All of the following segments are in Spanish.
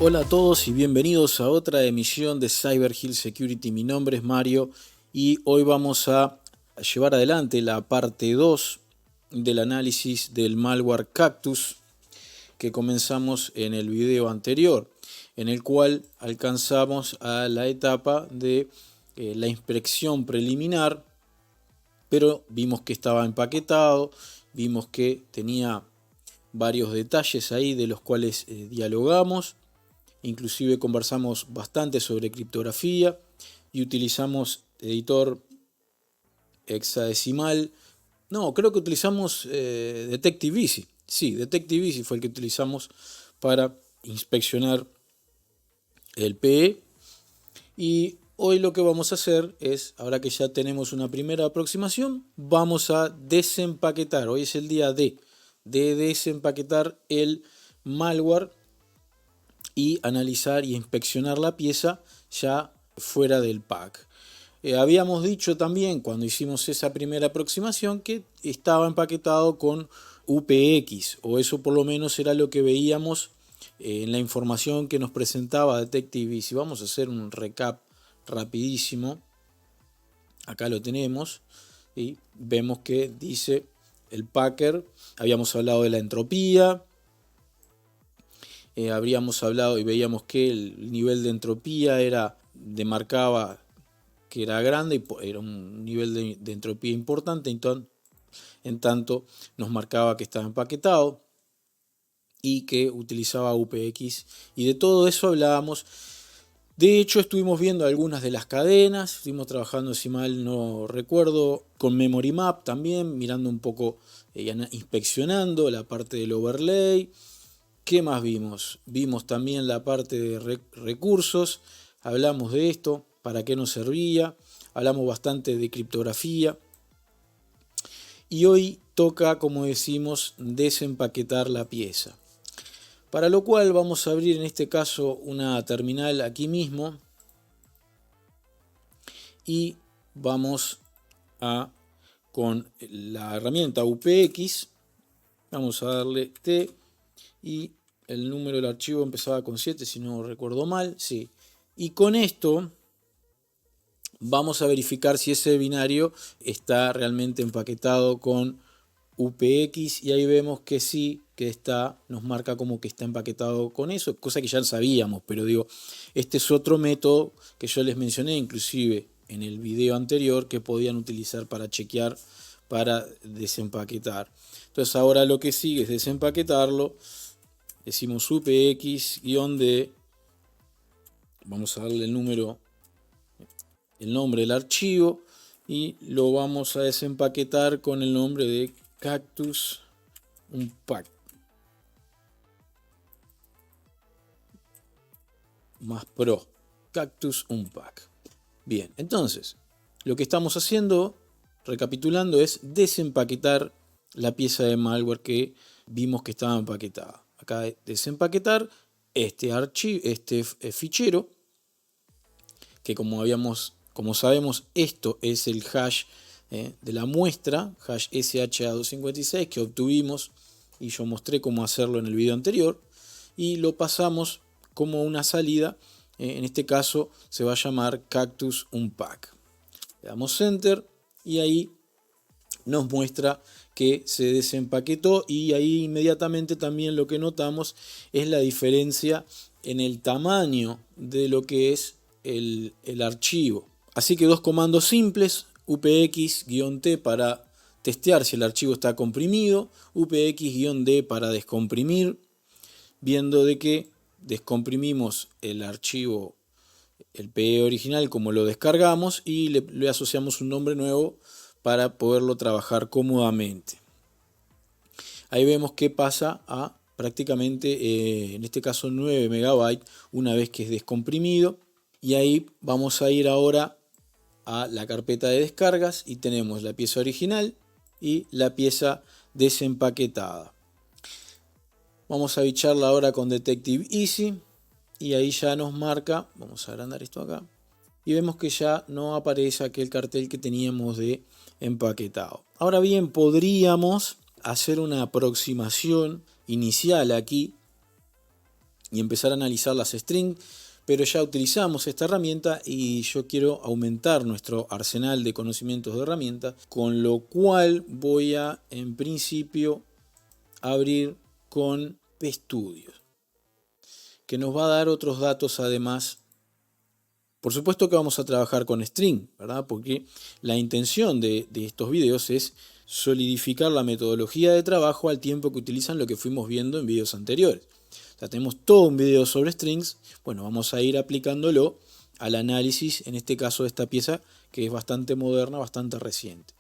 Hola a todos y bienvenidos a otra emisión de Cyber Hill Security. Mi nombre es Mario y hoy vamos a llevar adelante la parte 2 del análisis del malware Cactus que comenzamos en el video anterior, en el cual alcanzamos a la etapa de la inspección preliminar, pero vimos que estaba empaquetado, vimos que tenía varios detalles ahí de los cuales dialogamos. Inclusive conversamos bastante sobre criptografía y utilizamos editor hexadecimal. No, creo que utilizamos Detective Easy. Sí, Detective Easy fue el que utilizamos para inspeccionar el PE. Y hoy lo que vamos a hacer es, ahora que ya tenemos una primera aproximación, vamos a desempaquetar. Hoy es el día de desempaquetar el malware y analizar y inspeccionar la pieza ya fuera del pack. Habíamos dicho también cuando hicimos esa primera aproximación que estaba empaquetado con UPX, o eso por lo menos era lo que veíamos en la información que nos presentaba Detective Easy. Vamos a hacer un recap rapidísimo. Acá lo tenemos y vemos que dice el packer. Habíamos hablado de la entropía. Habríamos hablado y veíamos que el nivel de entropía demarcaba que era grande y era un nivel de entropía importante, en tanto nos marcaba que estaba empaquetado y que utilizaba UPX, y de todo eso hablábamos. De hecho, estuvimos viendo algunas de las cadenas, estuvimos trabajando, si mal no recuerdo, con Memory Map también, mirando un poco, inspeccionando la parte del overlay. ¿Qué más vimos? Vimos también la parte de recursos, hablamos de esto, para qué nos servía, hablamos bastante de criptografía. Y hoy toca, como decimos, desempaquetar la pieza. Para lo cual vamos a abrir en este caso una terminal aquí mismo y vamos a, con la herramienta UPX, vamos a darle T y el número del archivo empezaba con 7, si no recuerdo mal, sí. Y con esto vamos a verificar si ese binario está realmente empaquetado con UPX, y ahí vemos que sí, que nos marca como que está empaquetado con eso, cosa que ya sabíamos, pero digo, este es otro método que yo les mencioné inclusive en el video anterior que podían utilizar para chequear, para desempaquetar. Entonces ahora lo que sigue es desempaquetarlo. Decimos UPX-D, vamos a darle el nombre del archivo y lo vamos a desempaquetar con el nombre de Cactus Unpack más Pro. Cactus Unpack. Bien, entonces lo que estamos haciendo, recapitulando, es desempaquetar la pieza de malware que vimos que estaba empaquetada. Acá desempaquetar este archivo, este fichero, que como sabemos, esto es el hash de la muestra, hash SHA-256 que obtuvimos, y yo mostré cómo hacerlo en el video anterior, y lo pasamos como una salida. En este caso se va a llamar Cactus Unpack. Le damos Enter y ahí nos muestra que se desempaquetó, y ahí inmediatamente también lo que notamos es la diferencia en el tamaño de lo que es el archivo. Así que dos comandos simples: UPX-T para testear si el archivo está comprimido, UPX-D para descomprimir, viendo de que descomprimimos el archivo, el PE original, como lo descargamos, y le asociamos un nombre nuevo para poderlo trabajar cómodamente. Ahí vemos que pasa a prácticamente, en este caso 9 MB una vez que es descomprimido. Y ahí vamos a ir ahora a la carpeta de descargas y tenemos la pieza original y la pieza desempaquetada. Vamos a bicharla ahora con Detective Easy y ahí ya nos marca, vamos a agrandar esto acá, y vemos que ya no aparece aquel cartel que teníamos de empaquetado. Ahora bien, podríamos hacer una aproximación inicial aquí y empezar a analizar las strings, pero ya utilizamos esta herramienta y yo quiero aumentar nuestro arsenal de conocimientos de herramientas, con lo cual voy a, en principio, abrir con PStudio, que nos va a dar otros datos además. Por supuesto que vamos a trabajar con string, ¿verdad? Porque la intención de estos videos es solidificar la metodología de trabajo al tiempo que utilizan lo que fuimos viendo en videos anteriores. O sea, tenemos todo un video sobre strings. Bueno, vamos a ir aplicándolo al análisis, en este caso de esta pieza que es bastante moderna, bastante reciente.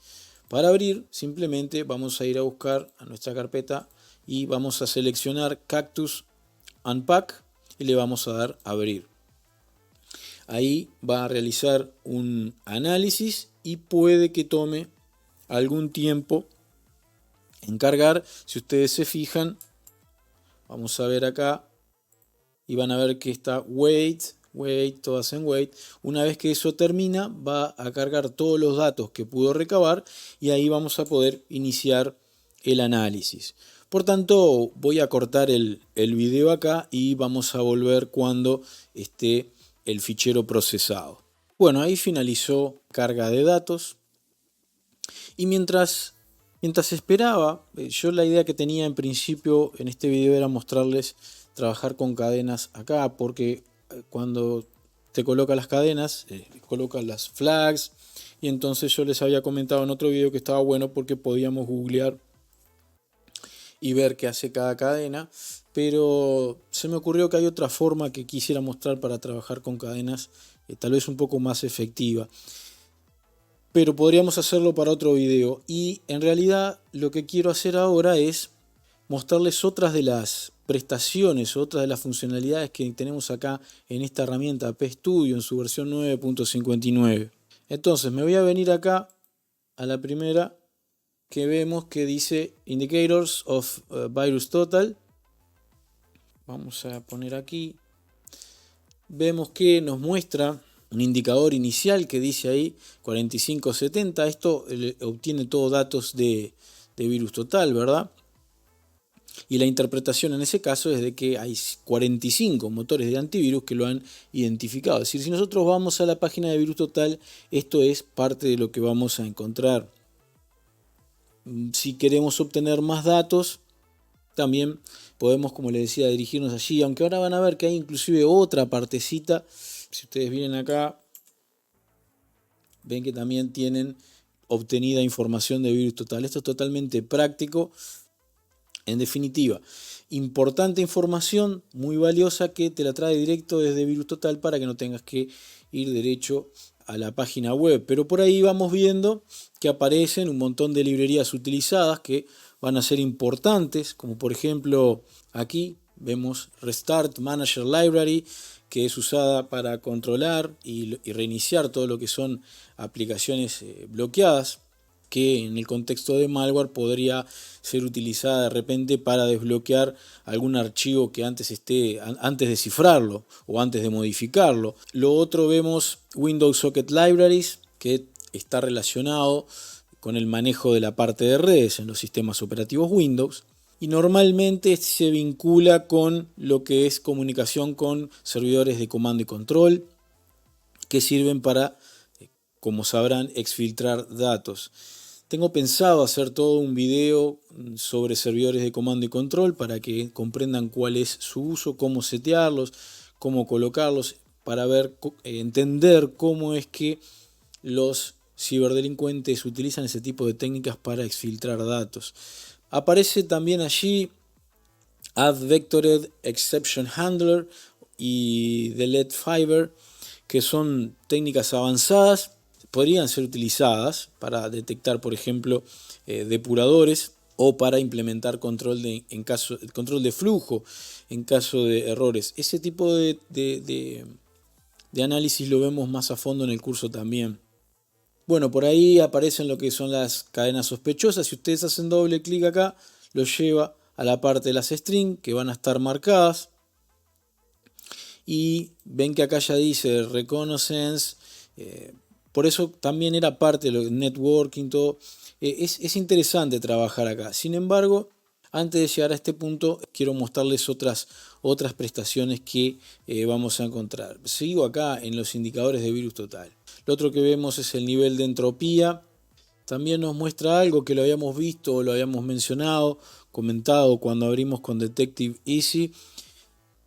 Para abrir, simplemente vamos a ir a buscar a nuestra carpeta y vamos a seleccionar Cactus Unpack y le vamos a dar abrir. Ahí va a realizar un análisis y puede que tome algún tiempo en cargar. Si ustedes se fijan, vamos a ver acá y van a ver que está wait, todas en wait. Una vez que eso termina, va a cargar todos los datos que pudo recabar y ahí vamos a poder iniciar el análisis. Por tanto, voy a cortar el video acá y vamos a volver cuando esté el fichero procesado. Bueno, ahí finalizó carga de datos y mientras esperaba, yo la idea que tenía en principio en este video era mostrarles trabajar con cadenas acá, porque cuando te coloca las cadenas, coloca las flags, y entonces yo les había comentado en otro video que estaba bueno porque podíamos googlear y ver qué hace cada cadena, pero se me ocurrió que hay otra forma que quisiera mostrar para trabajar con cadenas, tal vez un poco más efectiva, pero podríamos hacerlo para otro video. Y en realidad lo que quiero hacer ahora es mostrarles otras de las prestaciones, otras de las funcionalidades que tenemos acá en esta herramienta PStudio en su versión 9.59. Entonces me voy a venir acá a la primera que vemos que dice Indicators of VirusTotal. Vamos a poner aquí. Vemos que nos muestra un indicador inicial que dice ahí 4570. Esto obtiene todos datos de VirusTotal, ¿verdad? Y la interpretación en ese caso es de que hay 45 motores de antivirus que lo han identificado. Es decir, si nosotros vamos a la página de VirusTotal, esto es parte de lo que vamos a encontrar. Si queremos obtener más datos, también podemos, como les decía, dirigirnos allí, aunque ahora van a ver que hay inclusive otra partecita. Si ustedes vienen acá, ven que también tienen obtenida información de VirusTotal. Esto es totalmente práctico. En definitiva, importante información, muy valiosa, que te la trae directo desde VirusTotal para que no tengas que ir derecho a la página web. Pero por ahí vamos viendo que aparecen un montón de librerías utilizadas que van a ser importantes, como por ejemplo aquí vemos Restart Manager Library, que es usada para controlar y reiniciar todo lo que son aplicaciones bloqueadas, que en el contexto de malware podría ser utilizada de repente para desbloquear algún archivo que antes de cifrarlo o antes de modificarlo. Lo otro, vemos Windows Socket Libraries, que está relacionado con el manejo de la parte de redes en los sistemas operativos Windows, y normalmente se vincula con lo que es comunicación con servidores de comando y control, que sirven para, como sabrán, exfiltrar datos. Tengo pensado hacer todo un video sobre servidores de comando y control para que comprendan cuál es su uso, cómo setearlos, cómo colocarlos, para entender cómo es que los ciberdelincuentes utilizan ese tipo de técnicas para exfiltrar datos. Aparece también allí Add Vectored Exception Handler y Delete Fiber, que son técnicas avanzadas. Podrían ser utilizadas para detectar, por ejemplo, depuradores o para implementar control de flujo en caso de errores. Ese tipo de análisis lo vemos más a fondo en el curso también. Bueno, por ahí aparecen lo que son las cadenas sospechosas. Si ustedes hacen doble clic acá, los lleva a la parte de las strings que van a estar marcadas. Y ven que acá ya dice Reconnaissance. Por eso también era parte de lo networking, todo. Es interesante trabajar acá. Sin embargo, Antes de llegar a este punto, quiero mostrarles otras prestaciones que vamos a encontrar. Sigo acá en los indicadores de virus total. Lo otro que vemos es el nivel de entropía. También nos muestra algo que lo habíamos visto o lo habíamos mencionado, comentado cuando abrimos con Detective Easy.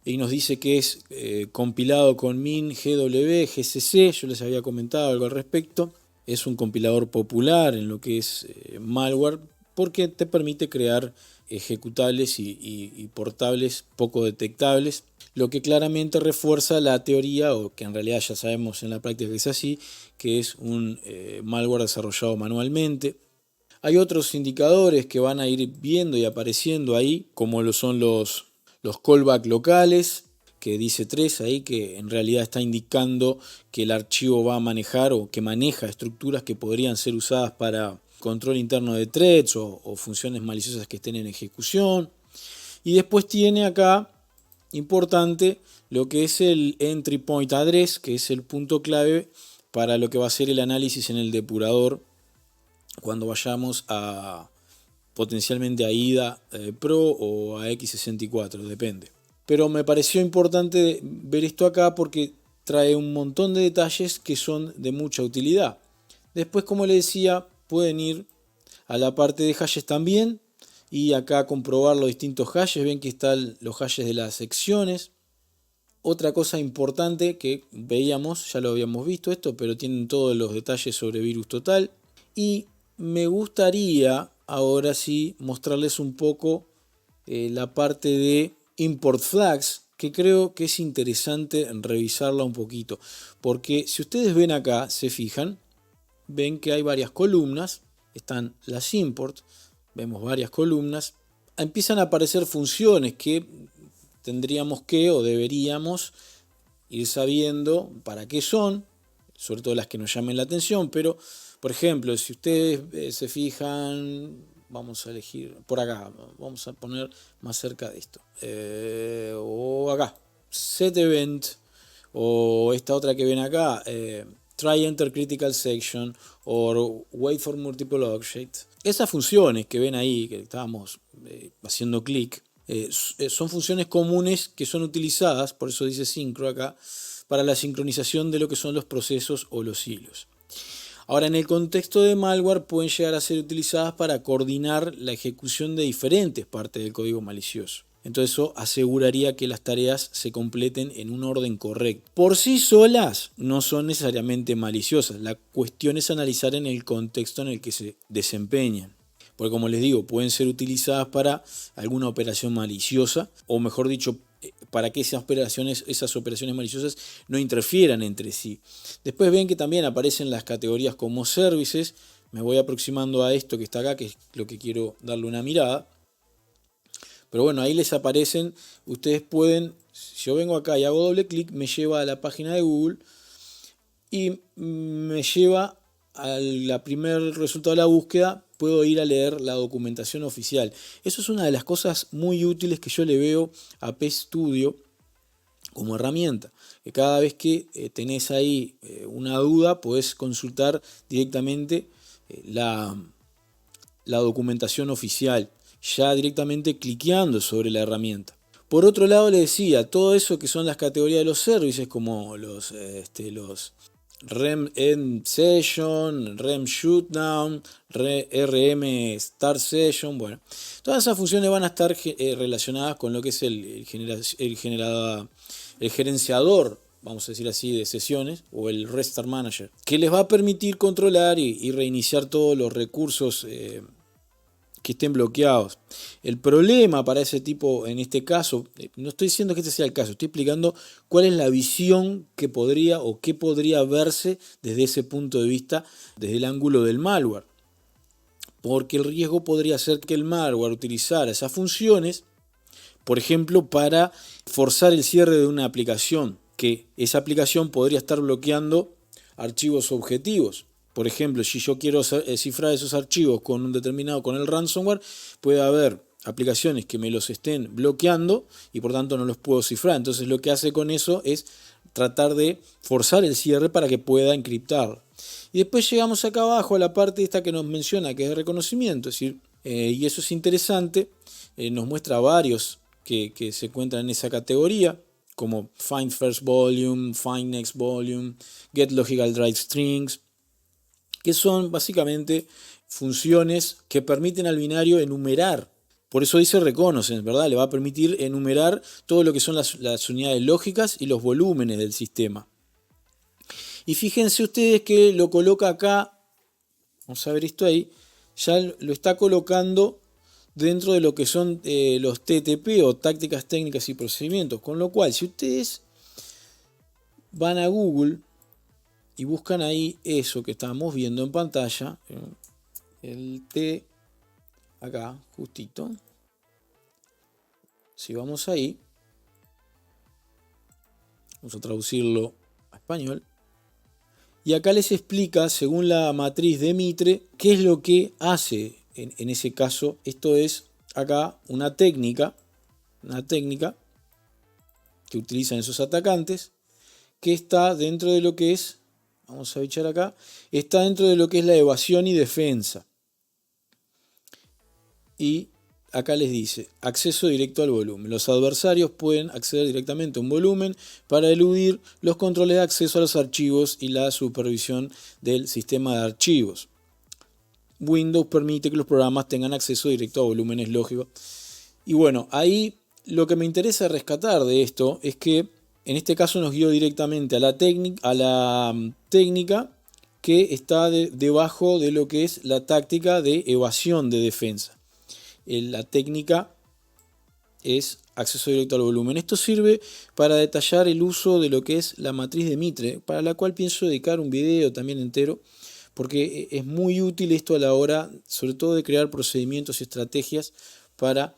Y nos dice que es compilado con Min, GW, GCC. Yo les había comentado algo al respecto. Es un compilador popular en lo que es malware, porque te permite crear ejecutables y portables poco detectables, lo que claramente refuerza la teoría, o que en realidad ya sabemos en la práctica que es así, que es un malware desarrollado manualmente. Hay otros indicadores que van a ir viendo y apareciendo ahí, como lo son los callback locales, que dice 3 ahí, que en realidad está indicando que el archivo va a manejar o que maneja estructuras que podrían ser usadas para control interno de threads o funciones maliciosas que estén en ejecución. Y después tiene acá, importante, lo que es el entry point address, que es el punto clave para lo que va a ser el análisis en el depurador cuando vayamos a potencialmente a IDA Pro o a X64, depende. Pero me pareció importante ver esto acá porque trae un montón de detalles que son de mucha utilidad. Después, como les decía, pueden ir a la parte de hashes también y acá comprobar los distintos hashes. Ven que están los hashes de las secciones. Otra cosa importante que veíamos, ya lo habíamos visto esto, pero tienen todos los detalles sobre virus total. Y me gustaría ahora sí mostrarles un poco la parte de import flags, que creo que es interesante revisarla un poquito, porque si ustedes ven acá, se fijan, ven que hay varias columnas, están las import, vemos varias columnas, empiezan a aparecer funciones que tendríamos que o deberíamos ir sabiendo para qué son, sobre todo las que nos llamen la atención, pero por ejemplo, si ustedes se fijan, vamos a elegir por acá, vamos a poner más cerca de esto, o acá, set event, o esta otra que ven acá, try enter critical section, o wait for multiple objects. Esas funciones que ven ahí, que estábamos haciendo clic, son funciones comunes que son utilizadas, por eso dice sincro acá, para la sincronización de lo que son los procesos o los hilos. Ahora, en el contexto de malware pueden llegar a ser utilizadas para coordinar la ejecución de diferentes partes del código malicioso. Entonces eso aseguraría que las tareas se completen en un orden correcto. Por sí solas no son necesariamente maliciosas. La cuestión es analizar en el contexto en el que se desempeñan. Porque como les digo, pueden ser utilizadas para alguna operación maliciosa, o mejor dicho, para que esas operaciones maliciosas no interfieran entre sí. Después ven que también aparecen las categorías como services. Me voy aproximando a esto que está acá, que es lo que quiero darle una mirada. Pero bueno, ahí les aparecen, ustedes pueden, si yo vengo acá y hago doble clic, me lleva a la página de Google y me lleva al primer resultado de la búsqueda. Puedo ir a leer la documentación oficial. Eso es una de las cosas muy útiles que yo le veo a PStudio como herramienta. Que cada vez que tenés ahí una duda, podés consultar directamente la documentación oficial, ya directamente cliqueando sobre la herramienta. Por otro lado, les decía, todo eso que son las categorías de los servicios, como los REM End Session, REM Shutdown, RM Start Session, bueno, todas esas funciones van a estar relacionadas con lo que es el gerenciador, vamos a decir así, de sesiones, o el Restart Manager, que les va a permitir controlar y reiniciar todos los recursos que estén bloqueados. El problema para ese tipo, en este caso, no estoy diciendo que este sea el caso, estoy explicando cuál es la visión que podría o qué podría verse desde ese punto de vista, desde el ángulo del malware. Porque el riesgo podría ser que el malware utilizara esas funciones, por ejemplo, para forzar el cierre de una aplicación, que esa aplicación podría estar bloqueando archivos objetivos. Por ejemplo, si yo quiero cifrar esos archivos con el ransomware, puede haber aplicaciones que me los estén bloqueando y por tanto no los puedo cifrar. Entonces lo que hace con eso es tratar de forzar el cierre para que pueda encriptarlo. Y después llegamos acá abajo a la parte esta que nos menciona, que es de reconocimiento. Es decir, Y eso es interesante. Nos muestra varios que se encuentran en esa categoría, como Find First Volume, Find Next Volume, Get Logical Drive Strings, que son básicamente funciones que permiten al binario enumerar. Por eso dice reconnaissance, ¿verdad? Le va a permitir enumerar todo lo que son las unidades lógicas y los volúmenes del sistema. Y fíjense ustedes que lo coloca acá, vamos a ver esto ahí, ya lo está colocando dentro de lo que son los TTP o tácticas, técnicas y procedimientos. Con lo cual, si ustedes van a Google y buscan ahí eso que estamos viendo en pantalla, el T, acá, justito. Si vamos ahí, vamos a traducirlo a español. Y acá les explica, según la matriz de Mitre, qué es lo que hace en ese caso. Esto es acá una técnica que utilizan esos atacantes, que está dentro de lo que es, vamos a bichar acá, está dentro de lo que es la evasión y defensa. Y acá les dice, acceso directo al volumen. Los adversarios pueden acceder directamente a un volumen para eludir los controles de acceso a los archivos y la supervisión del sistema de archivos. Windows permite que los programas tengan acceso directo a volúmenes lógicos. Y bueno, ahí lo que me interesa rescatar de esto es que en este caso nos guió directamente a la técnica que está debajo de lo que es la táctica de evasión de defensa. La técnica es acceso directo al volumen. Esto sirve para detallar el uso de lo que es la matriz de Mitre, para la cual pienso dedicar un video también entero, porque es muy útil esto a la hora, sobre todo, de crear procedimientos y estrategias para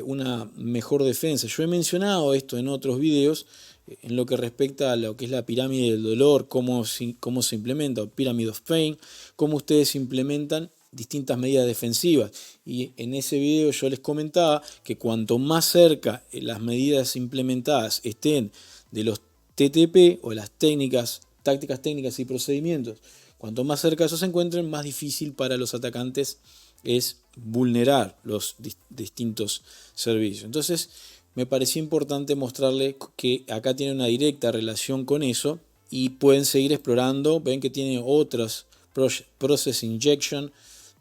una mejor defensa. Yo he mencionado esto en otros videos, en lo que respecta a lo que es la pirámide del dolor, cómo se implementa, o Pyramid of Pain, cómo ustedes implementan distintas medidas defensivas. Y en ese video yo les comentaba que cuanto más cerca las medidas implementadas estén de los TTP o las tácticas, técnicas y procedimientos, cuanto más cerca esos se encuentren, más difícil para los atacantes es vulnerar los distintos servicios. Entonces me pareció importante mostrarles que acá tiene una directa relación con eso y pueden seguir explorando. Ven que tiene otras process injection.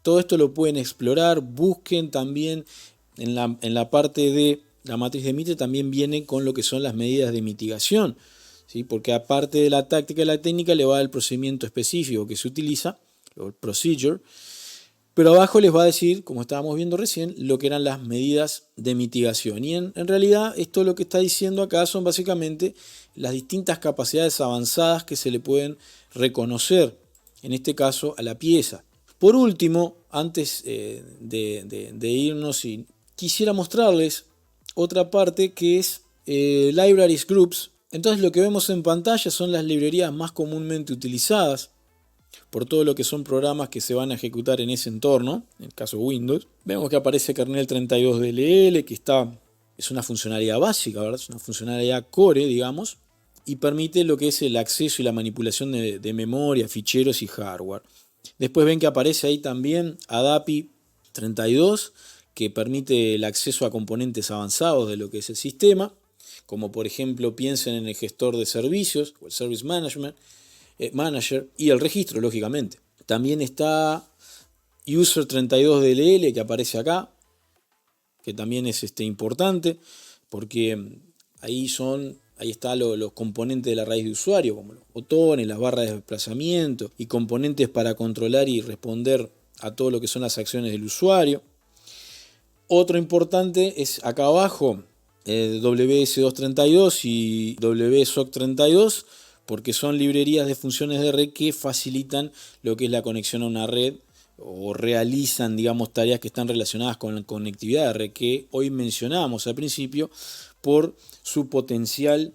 Todo esto lo pueden explorar. Busquen también en la parte de la matriz de Mitre, también viene con lo que son las medidas de mitigación, ¿sí? Porque aparte de la táctica y la técnica le va el procedimiento específico que se utiliza, el procedure. Pero abajo les va a decir, como estábamos viendo recién, lo que eran las medidas de mitigación. Y en realidad esto lo que está diciendo acá son básicamente las distintas capacidades avanzadas que se le pueden reconocer, en este caso a la pieza. Por último, antes de irnos, quisiera mostrarles otra parte que es Libraries Groups. Entonces lo que vemos en pantalla son las librerías más comúnmente utilizadas por todo lo que son programas que se van a ejecutar en ese entorno, en el caso Windows. Vemos que aparece kernel 32DLL, que es una funcionalidad básica, ¿verdad? Es una funcionalidad core, digamos, y permite lo que es el acceso y la manipulación de memoria, ficheros y hardware. Después ven que aparece ahí también ADAPI 32, que permite el acceso a componentes avanzados de lo que es el sistema, como por ejemplo piensen en el gestor de servicios o el Service Manager y el registro, lógicamente. También está User 32DLL, que aparece acá, que también es importante, porque ahí están los componentes de la raíz de usuario, como los botones, las barras de desplazamiento y componentes para controlar y responder a todo lo que son las acciones del usuario. Otro importante es acá abajo, WS232 y WSOC32, porque son librerías de funciones de red que facilitan lo que es la conexión a una red o realizan, digamos, tareas que están relacionadas con la conectividad de red, que hoy mencionamos al principio, por su potencial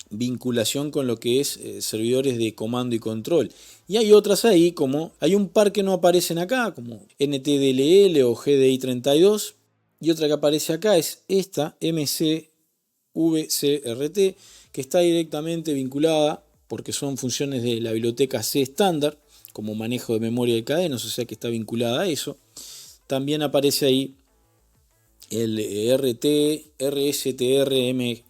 vinculación con lo que es servidores de comando y control. Y hay otras ahí, hay un par que no aparecen acá, como NTDLL o GDI32, y otra que aparece acá es esta, MCVCRT, que está directamente vinculada, porque son funciones de la biblioteca C estándar, como manejo de memoria de cadenas, o sea que está vinculada a eso. también aparece ahí el RSTRMGR,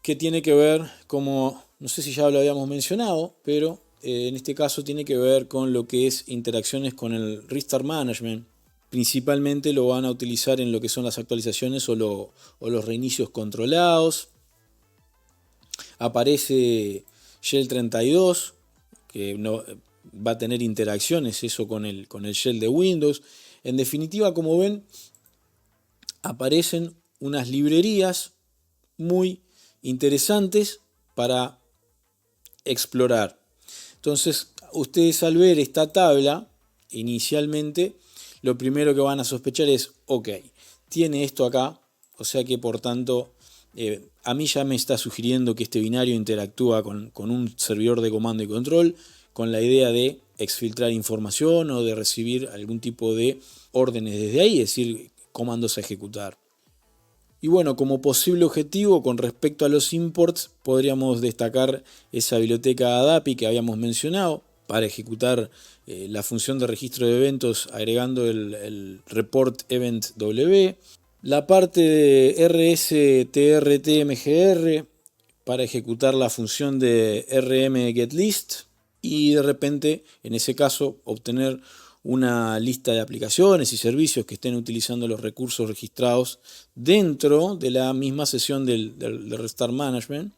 que tiene que ver, como no sé si ya lo habíamos mencionado, pero en este caso tiene que ver con lo que es interacciones con el Restart Management. Principalmente lo van a utilizar en lo que son las actualizaciones o los reinicios controlados. Aparece Shell 32, que no, va a tener interacciones eso con el Shell de Windows. En definitiva, como ven, aparecen unas librerías muy interesantes para explorar. Entonces, ustedes al ver esta tabla, inicialmente, lo primero que van a sospechar es, ok, tiene esto acá, o sea que por tanto, a mí ya me está sugiriendo que este binario interactúa con un servidor de comando y control, con la idea de exfiltrar información o de recibir algún tipo de órdenes desde ahí, es decir, comandos a ejecutar. Y bueno, como posible objetivo con respecto a los imports, podríamos destacar esa biblioteca ADAPI que habíamos mencionado para ejecutar la función de registro de eventos agregando el report event W, la parte de RSTRTMGR para ejecutar la función de rmGetList y de repente, en ese caso, obtener una lista de aplicaciones y servicios que estén utilizando los recursos registrados dentro de la misma sesión del Restart Management.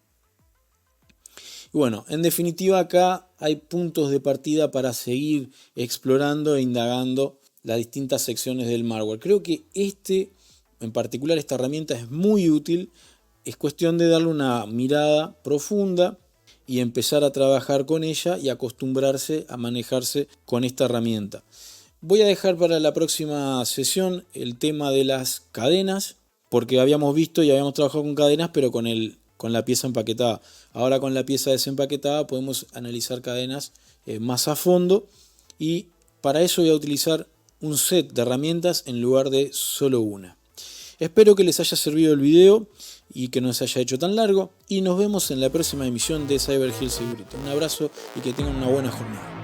Y bueno, en definitiva acá hay puntos de partida para seguir explorando e indagando las distintas secciones del malware. Creo que en particular esta herramienta es muy útil. Es cuestión de darle una mirada profunda y empezar a trabajar con ella y acostumbrarse a manejarse con esta herramienta. Voy a dejar para la próxima sesión el tema de las cadenas, porque habíamos visto y habíamos trabajado con cadenas, pero con la pieza empaquetada. Ahora con la pieza desempaquetada podemos analizar cadenas más a fondo, y para eso voy a utilizar un set de herramientas en lugar de solo una. Espero que les haya servido el video y que no se haya hecho tan largo, y nos vemos en la próxima emisión de Cyber Hill Security. Un abrazo y que tengan una buena jornada.